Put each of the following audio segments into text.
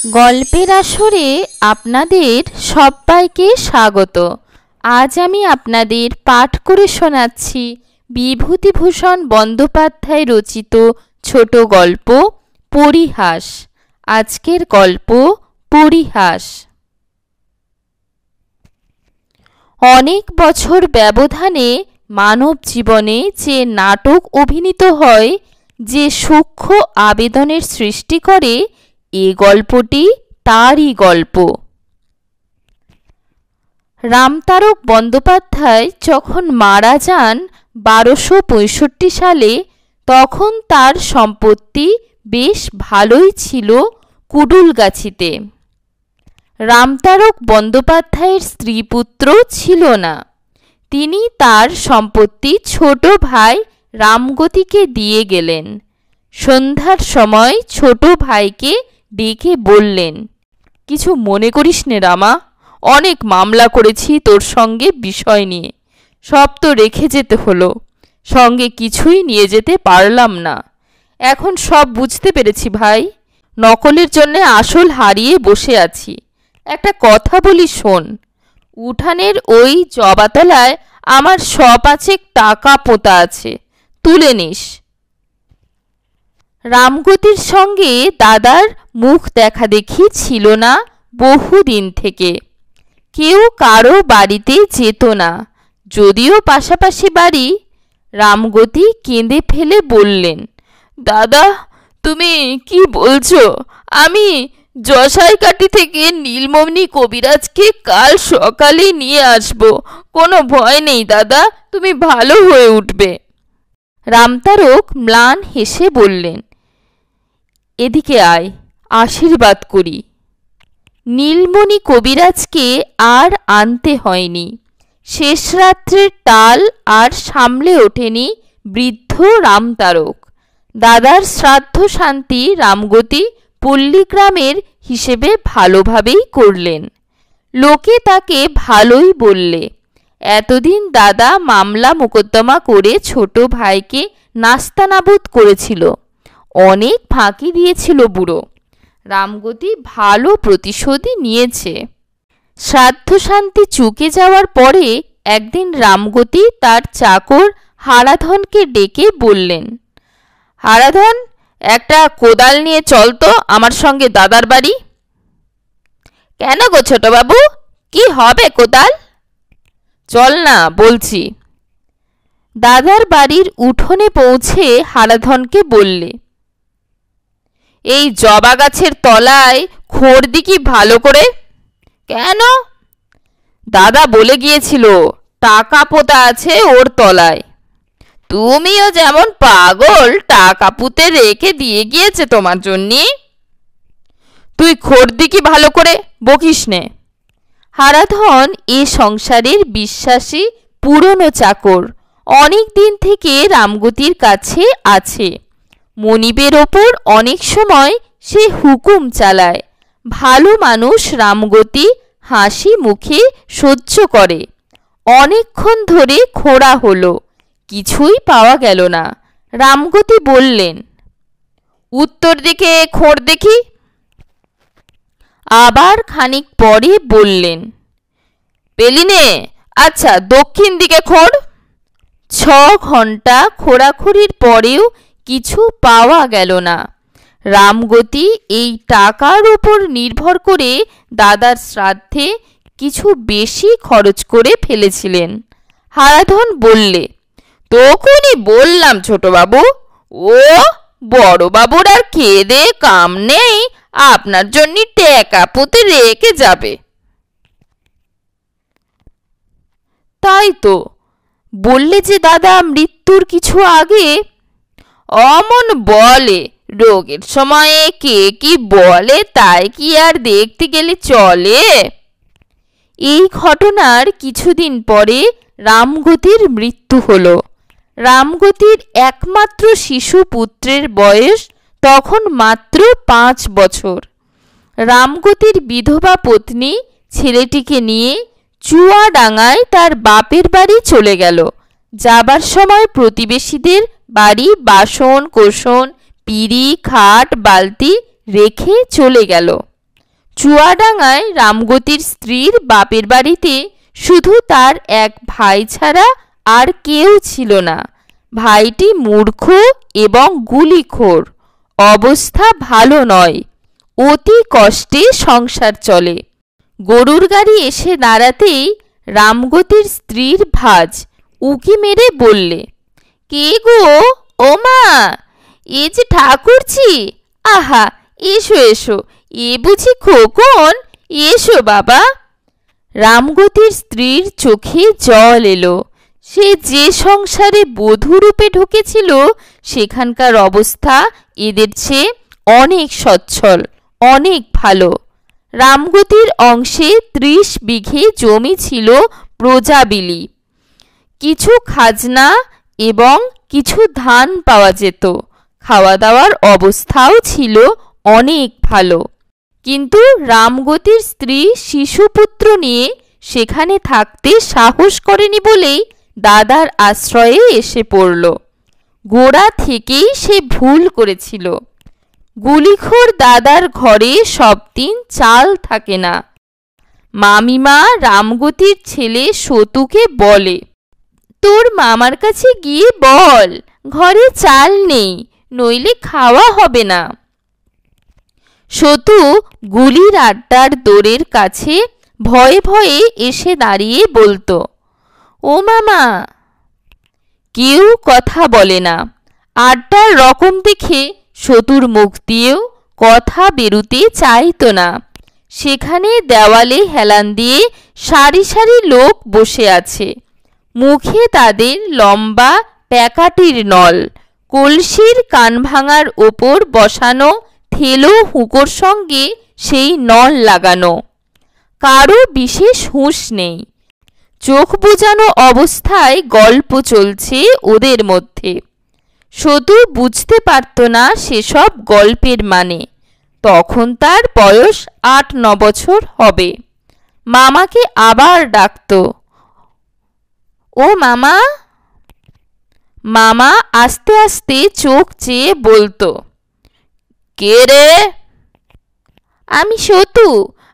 গল্পের আসরে আপনাদের সবাইকে স্বাগত। আজ আমি আপনাদের পাঠ করে শোনাচ্ছি বিভূতিভূষণ বন্দ্যোপাধ্যায় রচিত ছোট গল্প পরিহাস। আজকের গল্প পরিহাস। অনেক বছর ব্যবধানে মানব জীবনে যে নাটক অভিনীত হয়, যে সূক্ষ্ম আবেদনের সৃষ্টি করে, এ গল্পটি তারই গল্প। রামতারক বন্দ্যোপাধ্যায় যখন মারা যান 1265 সালে, তখন তার সম্পত্তি বেশ ভালোই ছিল কুডুলগাছিতে। রামতারক বন্দ্যোপাধ্যায়ের স্ত্রীপুত্র ছিল না। তিনি তার সম্পত্তি ছোট ভাই রামগতিকে দিয়ে গেলেন। সন্ধ্যার সময় ছোট ভাইকে ডেকে বললেন, কিছু মনে করিস নে রামা, অনেক মামলা করেছি তোর সঙ্গে বিষয় নিয়ে, সব তো রেখে যেতে হলো, সঙ্গে কিছুই নিয়ে যেতে পারলাম না। এখন সব বুঝতে পেরেছি ভাই, নকলের জন্যে আসল হারিয়ে বসে আছি। একটা কথা বলি শোন, উঠানের ওই জবাতলায় আমার 100 টাকা পোঁতা আছে, তুলে নিস। রামগতির সঙ্গে দাদার মুখ দেখা দেখি ছিল না বহুদিন থেকে। কেউ কারো বাড়িতে যেত না, যদিও পাশাপাশি বাড়ি। রামগতি কেঁদে ফেলে বললেন, দাদা তুমি কি বলছো? আমি জসাইকাটি থেকে নীলমণি কবিরাজকে কাল সকালে নিয়ে আসব, কোনো ভয় নেই দাদা, তুমি ভালো হয়ে উঠবে। রামতারক ম্লান হেসে বললেন, এদিকে আয়, আশীর্বাদ করি। নীলমণি কবিরাজকে আর আনতে হয়নি। শেষ রাত্রের টাল আর সামলে ওঠেনি বৃদ্ধ রামতারক। দাদার শ্রাদ্ধ শান্তি রামগতি পল্লীগ্রামের হিসেবে ভালোভাবেই করলেন। লোকে তাকে ভালোই বললে। এতদিন দাদা মামলা মোকদ্দমা করে ছোট ভাইকে নাস্তানাবুদ করেছিল, অনেক ফাঁকি দিয়েছিল বুড়ো। রামগতি ভালো প্রতিশোধই নিয়েছে। শ্রাদ্ধ শান্তি চুকে যাওয়ার পরে একদিন রামগতি তার চাকর হারাধনকে ডেকে বললেন, হারাধন, একটা কোদাল নিয়ে চল তো আমার সঙ্গে দাদার বাড়ি। কেন গো ছোটবাবু, কি হবে কোদাল? চল না বলছি। দাদার বাড়ির উঠোনে পৌঁছে হারাধনকে বললে, এই জবা গাছের তলায় খোঁড় দি কি ভালো করে? কেন? দাদা বলে গিয়েছিল টাকা পোতা আছে ওর তলায়। তুমিও যেমন পাগল, টাকা পুঁতে রেখে দিয়ে গিয়েছে তোমার জন্যে। তুই খোঁড় দি কি ভালো করে, বকিস নে। হারাধন এ সংসারের বিশ্বাসী পুরনো চাকর, অনেক দিন থেকে রামগতির কাছে আছে। মনিবের ওপর অনেক সময় সে হুকুম চালায়। ভালো মানুষ রামগতি হাসি মুখে সহ্য করে। অনেকক্ষণ ধরে খোঁড়া হলো, কিছুই পাওয়া গেল না। রামগতি বললেন, উত্তর দিকে খোঁড় দেখি। আবার খানিক পরে বললেন, পেলিনে, আচ্ছা দক্ষিণ দিকে খোঁড়। 6 ঘন্টা খোঁড়াখুড়ির পরেও কিছু পাওয়া গেল না। রামগতি এই টাকার উপর নির্ভর করে দাদার শ্রাদ্ধে কিছু বেশি খরচ করে ফেলেছিলেন। হারাধন বললে, তখনই বললাম ছোটবাবু, ও বড়বাবুর আর খেয়ে দে কাম নেই, আপনার জন্য টাকা পুঁতে রেখে যাবে। তাই তো বললে যে দাদা মৃত্যুর কিছু আগে। অমন বলে, রোগের সময়ে কে কি বলে তাই কি আর দেখতে গেলে চলে? এই ঘটনার কিছুদিন পরে রামগতির মৃত্যু হলো। রামগতির একমাত্র শিশু পুত্রের বয়স তখন মাত্র 5 বছর। রামগতির বিধবা পত্নী ছেলেটিকে নিয়ে চুয়াডাঙ্গায় তার বাপের বাড়ি চলে গেল। যাবার সময় প্রতিবেশীদের বাড়ি বাসন কোসন পিঁড়ি খাট বালতি রেখে চলে গেল। চুয়াডাঙ্গায় রামগতির স্ত্রীর বাপের বাড়িতে শুধু তার এক ভাই ছাড়া আর কেউ ছিল না। ভাইটি মূর্খ এবং গুলিখোর, অবস্থা ভালো নয়, অতি কষ্টে সংসার চলে। গরুর গাড়ি এসে দাঁড়াতেই রামগতির স্ত্রীর ভাজ উকি মেরে বললে, কে গো? ও মা, এ যে ঠাকুরছি। আহা, এসো এসো, এ বুঝি খোকন? এসো বাবা। রামগতির স্ত্রীর চোখে জল এলো। সে যে সংসারে বধূরূপে ঢুকেছিল সেখানকার অবস্থা এদের চেয়ে অনেক সচ্ছল, অনেক ভালো। রামগতির অংশে 30 বিঘে জমি ছিল প্রজাবিলি, কিছু খাজনা এবং কিছু ধান পাওয়া যেত। খাওয়া দাওয়ার অবস্থাও ছিল অনেক ভালো। কিন্তু রামগতির স্ত্রী শিশুপুত্র নিয়ে সেখানে থাকতে সাহস করেনি বলেই দাদার আশ্রয়ে এসে পড়ল। গোড়া থেকেই সে ভুল করেছিল। গুলিখোর দাদার ঘরে সব দিন চাল থাকে না। মামিমা রামগতির ছেলে সতুকে বলে, তোর মামার কাছে গিয়ে বল ঘরে চাল নেই, নইলে খাওয়া হবে না। সতু গুলির আড্ডার দোরের কাছে ভয়ে ভয়ে এসে দাঁড়িয়ে বলতো, ও মামা। কেউ কথা বলে না। আড্ডার রকম দেখে সতুর মুখ দিয়েও কথা বেরুতে চাইতো না। সেখানে দেওয়ালে হেলান দিয়ে সারি সারি লোক বসে আছে। মুখে তাদের লম্বা প্যাকাটির নল, কলসির কান ভাঙার ওপর বসানো থেলো হুঁকোর সঙ্গে সেই নল লাগানো। কারো বিশেষ হুঁশ নেই। চোখ বুজানো অবস্থায় গল্প চলছে ওদের মধ্যে। সতু বুঝতে পারত না সেসব গল্পের মানে। তখন তার বয়স 8-9 বছর হবে। মামাকে আবার ডাকত, ও মামা। মামা আস্তে আস্তে চোখ চেয়ে বলতো, কে রে? আমি সতু,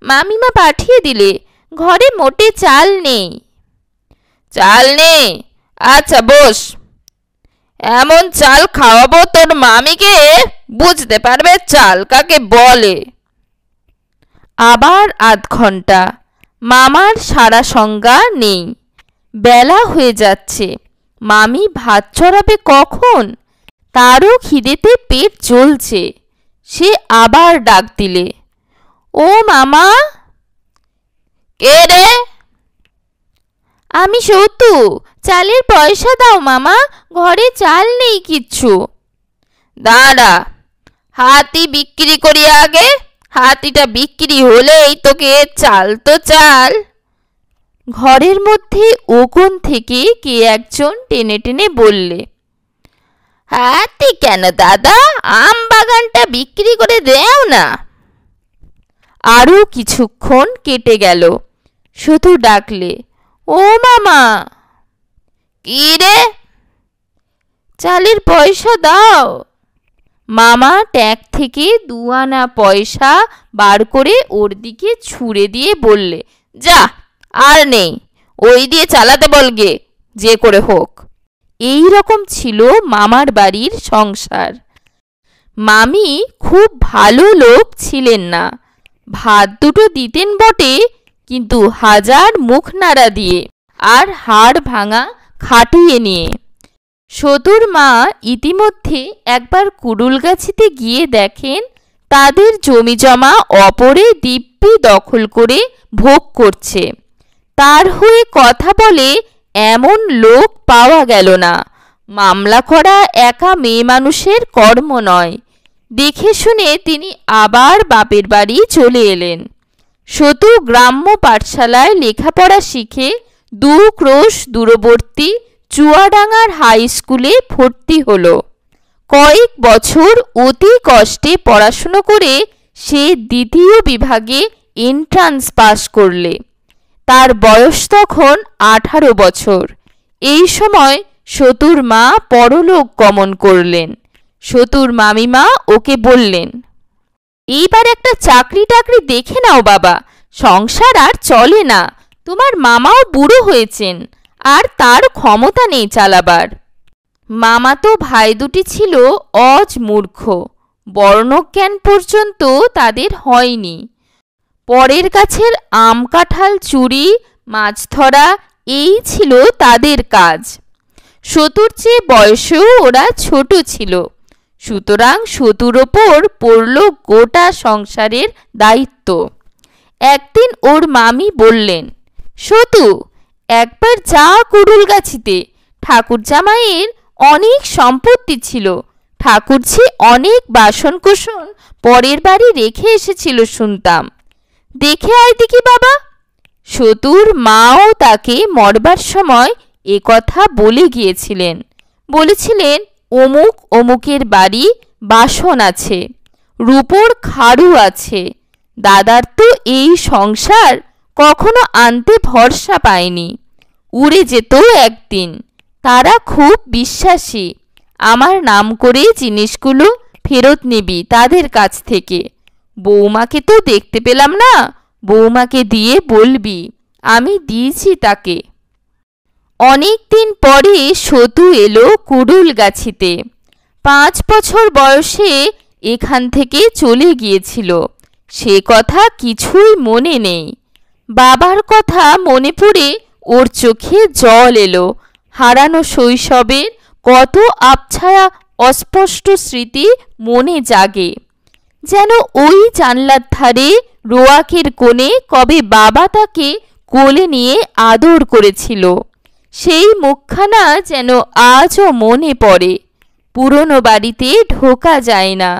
মামিমা পাঠিয়ে দিলে, ঘরে মোটে চাল নেই। চাল নেই? আচ্ছা বস। এমন চাল খাওয়াবো তোর মামিকে, বুঝতে পারবে চাল কাকে বলে। আবার আধ ঘন্টা। মামার সারা সংজ্ঞা নেই। বেলা হয়ে যাচ্ছে। মামি ভাত চড়াবে কখন? তারও খিদেতে পেট জ্বলছে। সে আবার ডাক দিলে, ও মামা। কে রে? আমি সতু, চালের পয়সা দাও মামা, ঘরে চাল নেই কিচ্ছু। দাঁড়া, হাতি বিক্রি করি আগে, হাতিটা বিক্রি হলেই তোকে চাল তো চাল। ঘরের মধ্যে ওকোণ থেকে কে একজন টেনে টেনে বললে, হাতি কেন দাদা, আম বাগানটা বিক্রি করে দেও না। আরও কিছুক্ষণ কেটে গেল। শুধু ডাকলে, ও মামা। কি রে? চালের পয়সা দাও। মামা ট্যাগ থেকে 2 আনা পয়সা বার করে ওর দিকে ছুঁড়ে দিয়ে বললে, যা, আর নেই, ওই দিয়ে চালাতে বলগে যে করে হোক। এই রকম ছিল মামার বাড়ির সংসার। মামি খুব ভালো লোক ছিলেন না। ভাত দুটো দিতেন বটে, কিন্তু হাজার মুখ নাড়া দিয়ে আর হাড় ভাঙা খাটিয়ে নিয়ে। সতুর মা ইতিমধ্যে একবার কুড়ুলগাছিতে গিয়ে দেখেন তাদের জমিজমা অপরে দিব্যি দখল করে ভোগ করছে। তার হয়ে কথা বলে এমন লোক পাওয়া গেল না। মামলা করা একা মেয়ে মানুষের কর্ম নয়। দেখে শুনে তিনি আবার বাপের বাড়ি চলে এলেন। সতু গ্রাম্য পাঠশালায় লেখাপড়া শিখে 2 ক্রোশ দূরবর্তী চুয়াডাঙ্গার হাই স্কুলে ভর্তি হলো। কয়েক বছর অতি কষ্টে পড়াশুনো করে সে 2য় বিভাগে এন্ট্রান্স পাস করলে। তার বয়স তখন 18 বছর। এই সময় সতুর মা পরলোক গমন করলেন। সতুর মামিমা ওকে বললেন, এইবার একটা চাকরি টাকরি দেখে নাও বাবা, সংসার আর চলে না। তোমার মামাও বুড়ো হয়েছেন, আর তার ক্ষমতা নেই চালাবার। মামাতো ভাই দুটি ছিল অজ মূর্খ, বর্ণজ্ঞান পর্যন্ত তাদের হয়নি। পরের গাছের আম কাঁঠাল চুরি, মাছ ধরা, এই ছিল তাদের কাজ। সতুর চেয়ে বয়সেও ওরা ছোট ছিল, সুতরাং সতুর ওপর পড়ল গোটা সংসারের দায়িত্ব। একদিন ওর মামি বললেন, সতু, একবার যা কুড়ুলগাছিতে, ঠাকুর জামাইয়ের অনেক সম্পত্তি ছিল, ঠাকুরঝি অনেক বাসনকোসন পরের বাড়ি রেখে এসেছিল শুনতাম, দেখে আয় দেখি বাবা। সতুর মাও তাকে মরবার সময় এ কথা বলে গিয়েছিলেন, বলেছিলেন অমুক অমুকের বাড়ি বাসন আছে, রূপোর খাড়ু আছে। দাদার তো এই সংসার কখনো আনতে ভরসা পায়নি, উড়ে যেত একদিন। তারা খুব বিশ্বাসী, আমার নাম করে জিনিসগুলো ফেরত নিবি তাদের কাছ থেকে। বৌমাকে তো দেখতে পেলাম না, বৌমাকে দিয়ে বলবি আমি দিয়েছি তাকে। অনেক দিন পরে সতু এলো কুড়ুলগাছিতে। 5 বছর বয়সে এখান থেকে চলে গিয়েছিল, সে কথা কিছুই মনে নেই। বাবার কথা মনে পড়ে ওর চোখে জল এলো। হারানো শৈশবের কত আবছায়া অস্পষ্ট স্মৃতি মনে জাগে, যেন ওই জানলার ধারে রোয়াকের কোণে কবে বাবা তাকে কোলে নিয়ে আদর করেছিল, সেই মুখখানা যেন আজও মনে পড়ে। পুরনো বাড়িতে ঢোকা যায় না,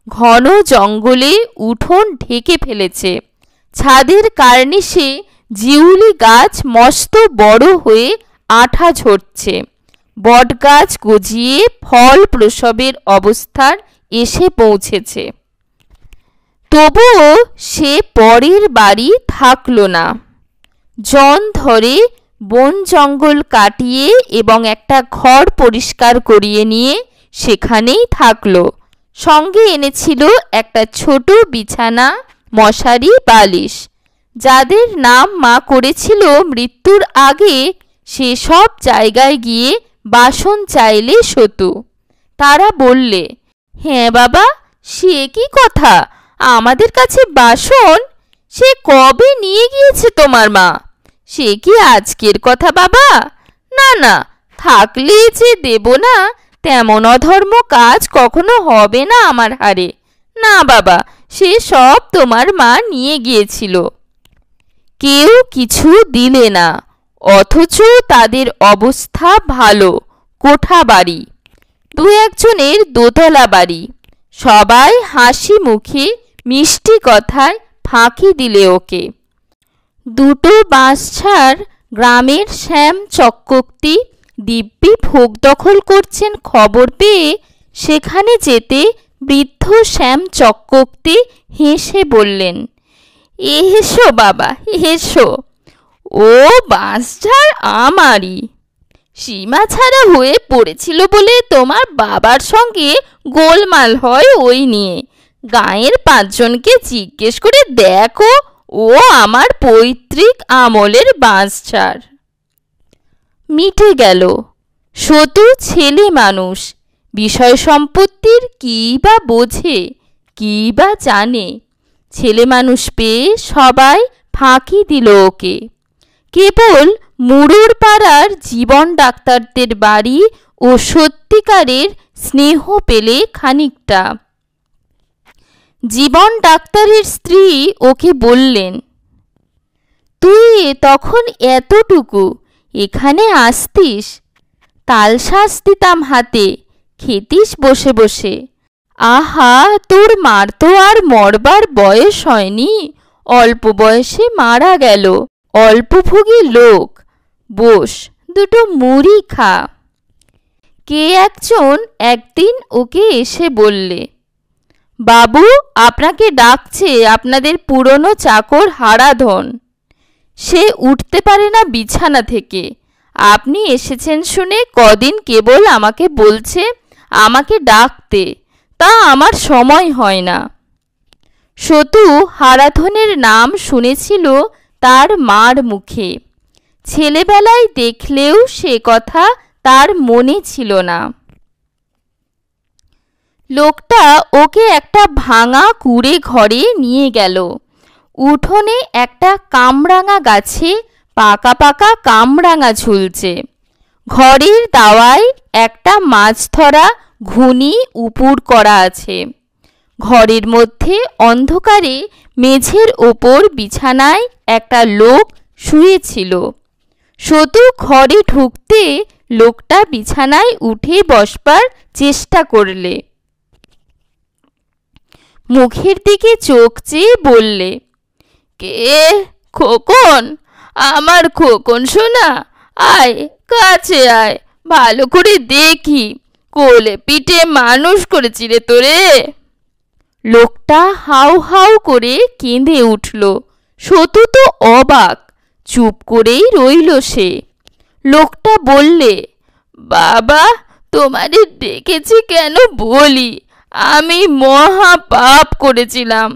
ঘন জঙ্গলে উঠোন ঢেকে ফেলেছে। ছাদের কার্নিশে জিউলি গাছ মস্ত বড় হয়ে আঠা ঝরছে, বটগাছ গজিয়ে ফল প্রসবের অবস্থার এসে পৌঁছেছে। তবুও সে পরের বাড়ি থাকল না। জন ধরে বন জঙ্গল কাটিয়ে এবং একটা ঘর পরিষ্কার করিয়ে নিয়ে সেখানেই থাকল। সঙ্গে এনেছিল একটা ছোট বিছানা, মশারি, বালিশ। যাদের নাম মা করেছিল মৃত্যুর আগে, সে সব জায়গায় গিয়ে বাসন চাইলে সতু। তারা বললে, হ্যাঁ বাবা, সে কি কথা, আমাদের কাছে বাসন? সে কবে নিয়ে গিয়েছে তোমার মা? সে কি আজকের কথা বাবা? না না, থাকলে যে দেব না, তেমন অধর্ম কাজ কখনো হবে না আমার হারে। না বাবা, সে সব তোমার মা নিয়ে গিয়েছিল। কেউ কিছু দিলে না, অথচ তাদের অবস্থা ভালো। কোঠা বাড়ি, 2-1 জনের দোতলা বাড়ি। সবাই হাসি মুখে মিষ্টি কথায় ফাঁকি দিলে ওকে। 2টো বাঁশঝাড় গ্রামের শ্যাম চক্রবর্তী দিব্যি ভোগ দখল করছেন খবর পেয়ে সেখানে যেতে বৃদ্ধ শ্যাম চক্রবর্তী হেসে বললেন, এসো বাবা এসো, ও বাঁশঝাড় আমারই। সীমা ছাড়া হয়ে পড়েছিল বলে তোমার বাবার সঙ্গে গোলমাল হয় ওই নিয়ে। গাঁয়ের 5 জনকে জিজ্ঞেস করে দেখো, ও আমার পৈতৃক আমলের বাঁশঝাড়। মিটে গেল। সতু ছেলে মানুষ, বিষয় সম্পত্তির কী বা বোঝে, কী বা জানে। ছেলে মানুষ পেয়ে সবাই ফাঁকি দিল ওকে। কেবল মুড়োর পাড়ার জীবন ডাক্তারদের বাড়ি ও সত্যিকারের স্নেহ পেলে খানিকটা। জীবন ডাক্তারের স্ত্রী ওকে বললেন, তুই তখন এতটুকু এখানে আসতিস, তালশাঁস দিতাম হাতে, খেতিস বসে বসে। আহা, তোর মার তো আর মরবার বয়স হয়নি, অল্প বয়সে মারা গেল। অল্পভোগী লোক, বস, 2টো মুড়ি খা। কে একজন একদিন ওকে এসে বললে, বাবু আপনাকে ডাকছে আপনাদের পুরনো চাকর হারাধন। সে উঠতে পারে না বিছানা থেকে। আপনি এসেছেন শুনে কদিন কেবল আমাকে বলছে আমাকে ডাকতে, তা আমার সময় হয় না। সতু হারাধনের নাম শুনেছিল তার মার মুখে। ছেলেবেলায় দেখলেও সে কথা তার মনে ছিল না। লোকটা ওকে একটা ভাঙা কুঁড়ে ঘরে নিয়ে গেল। উঠোনে একটা কামরাঙা গাছে পাকা পাকা কামরাঙা ঝুলছে। ঘরের দাওয়ায় একটা মাছ ধরা ঘুনি উপুড় করা আছে। ঘরের মধ্যে অন্ধকারে মেঝের ওপর বিছানায় একটা লোক শুয়েছিল। সতু ঘরে ঢুকতে লোকটা বিছানায় উঠে বসবার চেষ্টা করলে। মুখের দিকে চোখ চেয়ে বললে, কে? খোকন, আমার খোকন সোনা, আয় কাছে আয়, ভালো করে দেখি, কোলে পিঠে মানুষ করেছি রে তোরে। লোকটা হাউ হাউ করে কেঁদে উঠল। সতু তো অবাক, চুপ করেই রইল সে। লোকটা বললে, বাবা, তোমারে ডেকেছি কেন বলি, আমি মহা পাপ করেছিলাম,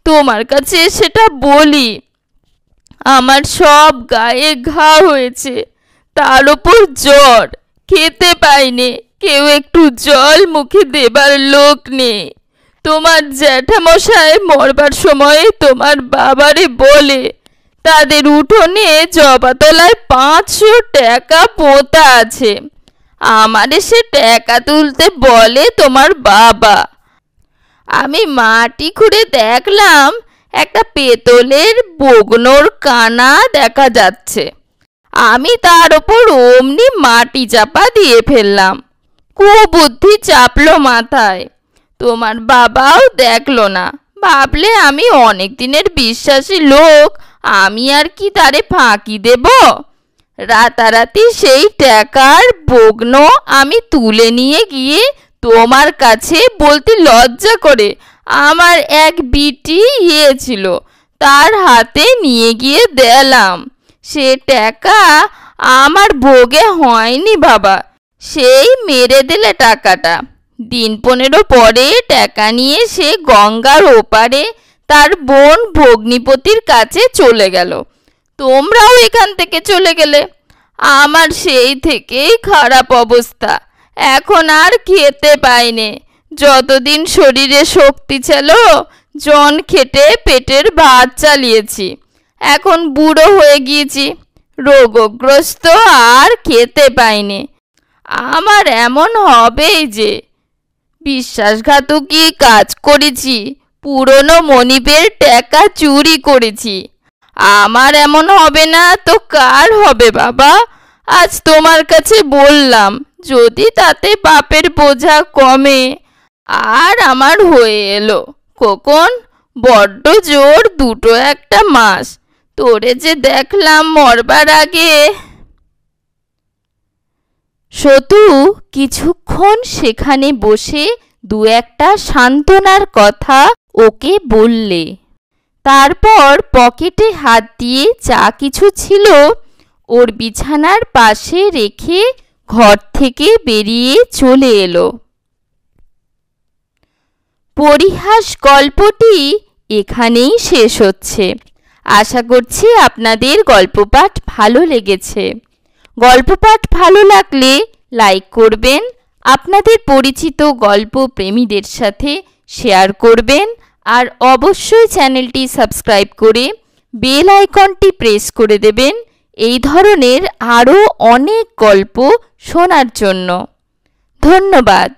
তোমার কাছে সেটা বলি। আমার সব গায়ে ঘা হয়েছে, তার ওপর জ্বর, খেতে পাইনি, কেউ একটু জল মুখে দেবার লোক নেই। তোমার জ্যাঠামশাই মরবার সময় তোমার বাবারে বলে তাদের উঠোনে জবাতলায় 500 টাকা পোঁতা আছে, আমারে সে টাকা তুলতে বলে তোমার বাবা। আমি মাটি খুঁড়ে দেখলাম একটা পেতলের বগ্নোর কানা দেখা যাচ্ছে। আমি তার ওপর অমনি মাটি চাপা দিয়ে ফেললাম। কুবুদ্ধি চাপলো মাথায়। তোমার বাবাও দেখলো না, ভাবলে আমি অনেক দিনের বিশ্বাসী লোক, আমি আর কি তারে ফাঁকি দেব। রাতারাতি সেই টাকার বগ্ন আমি তুলে নিয়ে গিয়ে তোমার কাছে বলতে লজ্জা করে আমার এক বিটি ছিল, তার হাতে নিয়ে গিয়ে দিলাম। সে টাকা আমার ভোগে হয়নি বাবা, সেই মেরে দিলে টাকাটা। দিন 15 পরে টাকা নিয়ে সে গঙ্গার ওপারে তার বোন ভগ্নিপতির কাছে চলে গেল। তোমরাও এখান থেকে চলে গেলে। আমার সেই থেকেই খারাপ অবস্থা, এখন আর খেতে পাইনে। যতদিন শরীরে শক্তি ছিল জন খেটে পেটের ভাত চালিয়েছি, এখন বুড়ো হয়ে গিয়েছি, রোগগ্রস্ত, আর খেতে পাইনে। আমার এমন হবেই যে বিশ্বাসঘাতকী কাজ করেছি, পুরনো মনিবের টাকা চুরি করেছি। আমার এমন হবে না তো কার হবে বাবা? আজ তোমার কাছে বললাম, যদি তাতে পাপের বোঝা কমে। আর আমার হয়ে এলো খোকন, বড্ড জোর 2-1 মাস, তোরে যে দেখলাম মরবার আগে। সতু কিছুক্ষণ সেখানে বসে 2-1 সান্ত্বনার কথা ওকে বললে। তারপর পকেটে হাত দিয়ে যা কিছু ছিল ওর বিছানার পাশে রেখে ঘর থেকে বেরিয়ে চলে এলো। পরিহাস গল্পটি এখানেই শেষ হচ্ছে। আশা করছি আপনাদের গল্পপাঠ ভালো লেগেছে। গল্পপাঠ ভালো লাগলে লাইক করবেন, আপনাদের পরিচিত গল্প প্রেমীদের সাথে শেয়ার করবেন, আর অবশ্যই চ্যানেলটি সাবস্ক্রাইব করে বেল আইকনটি প্রেস করে দেবেন এই ধরনের আরও অনেক গল্প শোনার জন্য। ধন্যবাদ।